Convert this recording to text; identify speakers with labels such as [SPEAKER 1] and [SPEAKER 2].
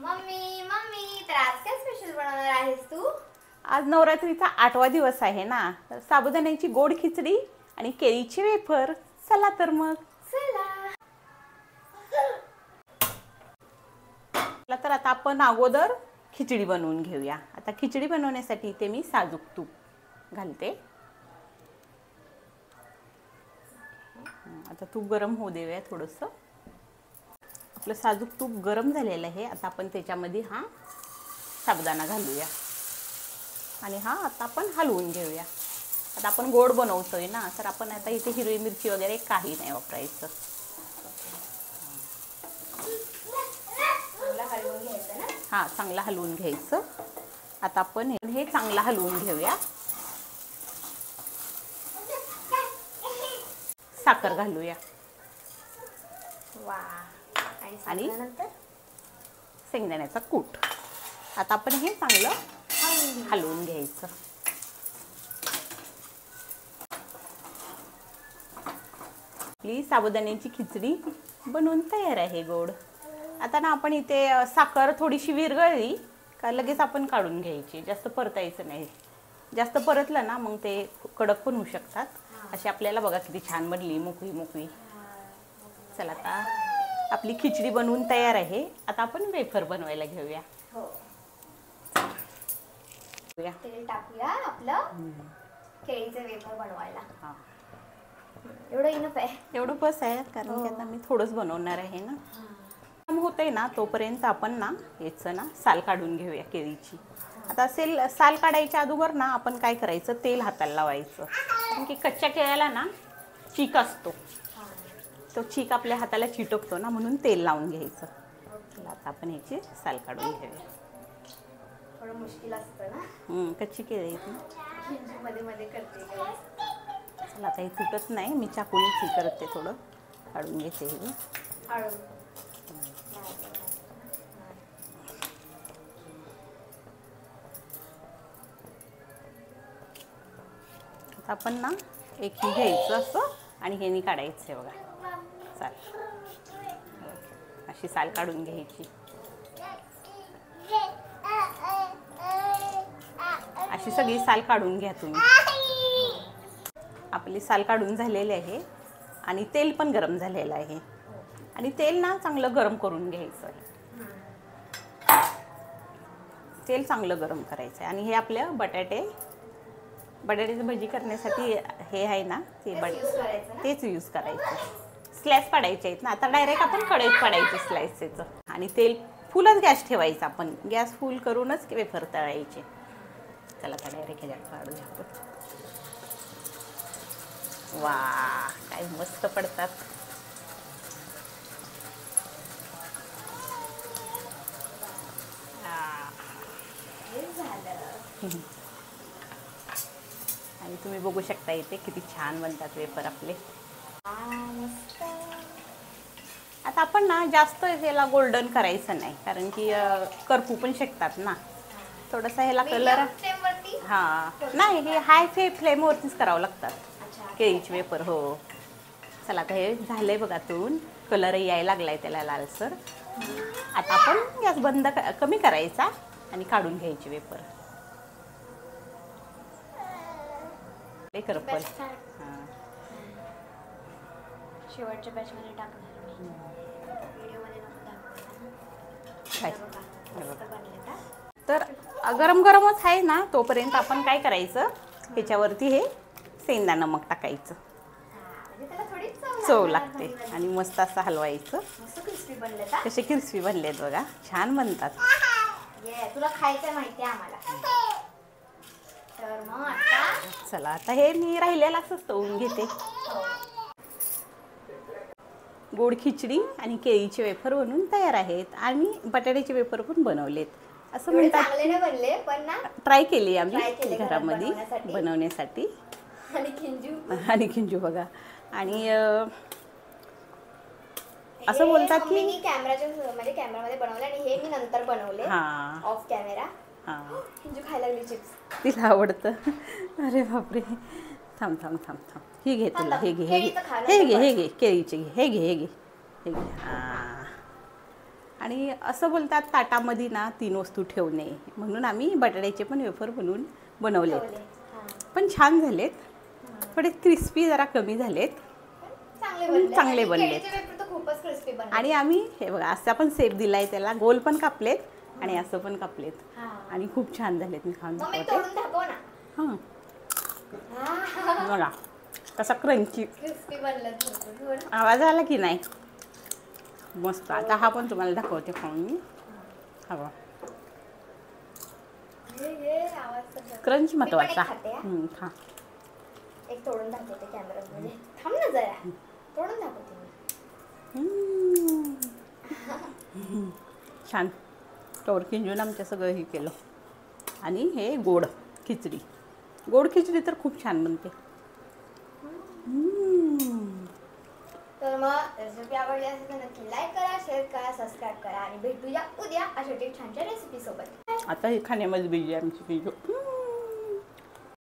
[SPEAKER 1] Mummy mummy तर आज काय स्पेशल बनवणार आहेस तू?
[SPEAKER 2] आज नवरात्रीचा 8वा दिवस आहे ना, तर साबुदाण्याची गोड खिचडी आणि केळीचे वेफर. चला तर मग.
[SPEAKER 1] चला.
[SPEAKER 2] चला तर आता आपण अगोदर खिचडी बनवून घेऊया. आता खिचडी बनवण्यासाठी इथे मी साजूक तूप घालते. आता तूप गरम होऊ देऊया थोडंसं. आपलं साजूक तूप गरम झालेलं आहे. आता आपण त्याच्यामध्ये हा साबुदाणा घालूया आणि हा आता आपण हलवून घेऊया. आता आपण गोड बनवतोय ना, तर आपण आता इथे हिरवी मिरची वगैरे काही नाही वापरायचं.
[SPEAKER 1] चांगला हलवून घ्यायचं ना?
[SPEAKER 2] हां, चांगलं हलवून घ्यायचं. आता आपण हे चांगलं हलवून घेऊया. साखर घालूया
[SPEAKER 1] वा.
[SPEAKER 2] आणि शेंगदाण्याचा कूट. आता आपण हे चांगलं हलवून घ्यायचं. आपली साबुदाण्याची खिचडी बनवून तयार आहे गोड. आता ना आपण इथे साखर थोडीशी विरघळली का लगेच आपण काढून घ्यायची. जास्त परतायचं नाही. जास्त परतलं ना मग ते कडक पण होऊ शकतात. अशी आपल्याला बघा किती छान बनली, मोकळी मोकळी. चला आता आपली खिचडी बनवून तयार आहे. आता आपण वेफर बनवायला घेऊया.
[SPEAKER 1] हो. तेल टाकूया आपलं केळीचं वेफर बनवायला.
[SPEAKER 2] हां,
[SPEAKER 1] एवढं इनफ आहे.
[SPEAKER 2] एवढं बस आहे कारण की आता मी थोडंच बनवणार आहे ना. होतंय ना तोपर्यंत आपण ना याचं ना साल काढून घेऊया केळीची. आता साल काढायच्या अगोदर ना आपण काय करायचं, तेल हाताला लावायचं. कारण की कच्च्या केळ्याला ना चीक असतो. तो चीक आपल्या हाताला चिटकतो ना, म्हणून तेल लावून घ्यायचं. चला आता आपण ह्याची साल काढून घेऊया.
[SPEAKER 1] थोडं मुश्किल असतं ना.
[SPEAKER 2] कच्ची केळी आहेत.
[SPEAKER 1] मध्ये मध्ये करते.
[SPEAKER 2] चला आता हे तुटत नाही. मी चाकूनच हे करते, थोडं काढून घेते हे. आता आपण ना एक ही घ्यायचं असं आणि ह्यानी काढायचं आहे बघा. चाल, अशी साल काढून घ्यायची. अशी सगळी साल काढून घ्या तुम्ही. आपली साल काढून झालेली आहे आणि तेल पण गरम झालेलं आहे. आणि तेल ना चांगलं गरम करून घ्यायचं आहे. तेल चांगलं गरम करायचं आहे. आणि हे आपलं बटाट्याची भजी करण्यासाठी हे आहे ना, तेच यूज करायचं. स्लाइस पाडायचे आहेत ना. आता डायरेक्ट आपण कढईत पाडायचे स्लाइस त्याचं. आणि तेल फुलच गॅस ठेवायचा. आपण गॅस फुल करूनच वेफर तळायचे. चला आता डायरेक्ट ह्याच्यात काढूया आपण. वा, काय मस्त पडतात. आणि तुम्ही बघू शकता इथे किती छान बनतात वेफर आपले. आता आपण ना जास्त ह्याला गोल्डन करायचं नाही, कारण की करपू पण शकतात ना. थोडासा ह्याला कलर. हां, नाही, हे हाय फ्लेमवरतीच करावं लागतात केळीचे वेफर. हो. चला आता हे झालंय बघा तळून. कलर यायला लागलाय त्याला लालसर. आता आपण गॅस बंद कमी करायचा आणि काढून घ्यायचे वेफर. करपल.
[SPEAKER 1] शेवटच्या बॅचमध्ये टाकणार मी. व्हिडिओमध्ये
[SPEAKER 2] तर गरम गरमच आहे ना, तोपर्यंत आपण काय करायचं, ह्याच्यावरती हे सेंदा नमक टाकायचं. चव लागते. आणि मस्त असं हलवायचं. कसे क्रिस्पी बनलेत बघा, छान बनतात.
[SPEAKER 1] तुला खायचं माहिती आहे आम्हाला. तर मग आता
[SPEAKER 2] चला आता हे मी राहिलेलं असंच तळून घेते. गोड खिचडी आणि केळीचे वेफर बनवून तयार आहेत. आणि बटाट्याचे वेफर पण बनवलेत. असं म्हणतात. ट्राय केली आम्ही घरामध्ये बनवण्यासाठी. आणि खिंजू बघा. आणि असं बोलतात की
[SPEAKER 1] कॅमेरामध्ये बनवले आणि हे मी नंतर बनवले ऑफ कॅमेरा. खिंजू खायला लागली चिप्स.
[SPEAKER 2] तिला आवडतं. अरे बापरे. थांब थांब थांब थांब. हे घे तुला. हे घे, हे घे, हे घे, हे घे केळीचे घे. हे घे, हे घे, हे घे. हां. आणि असं बोलतात ताटामध्ये ना 3 वस्तू ठेवू नये, म्हणून आम्ही बटाट्याचे पण वेफर बनवलेत. पण छान झालेत. थोडे क्रिस्पी जरा कमी झालेत, चांगले बनलेत. आणि आम्ही हे बघा असा पण शेप दिलाय त्याला, गोल पण कापलेत आणि असं पण कापलेत आणि खूप छान झालेत. मी खाऊन दाखवते. हां बघा कसा क्रंची आवाज आला की नाही, मस्त. आता हा पण तुम्हाला दाखवते खाऊन मी. हा बघा क्रंच महत्वाचा. खा.
[SPEAKER 1] एक तोडून दाखवते कॅमेरामध्ये. थांब ना जरा, तोडून दाखवते मी.
[SPEAKER 2] छान. टोर किंजून आमच्या सगळं हे केलं. आणि हे गोड खिचडी. गोड खिचडी तर खूप छान बनते.
[SPEAKER 1] तर मग रेसिपी आवडली असेल तर नक्की लाईक करा, शेअर करा, सबस्क्राईब करा आणि भेटूया उद्या अशा छान छान रेसिपी सोबत.
[SPEAKER 2] आता हे खाण्यामध्ये बिजी आमची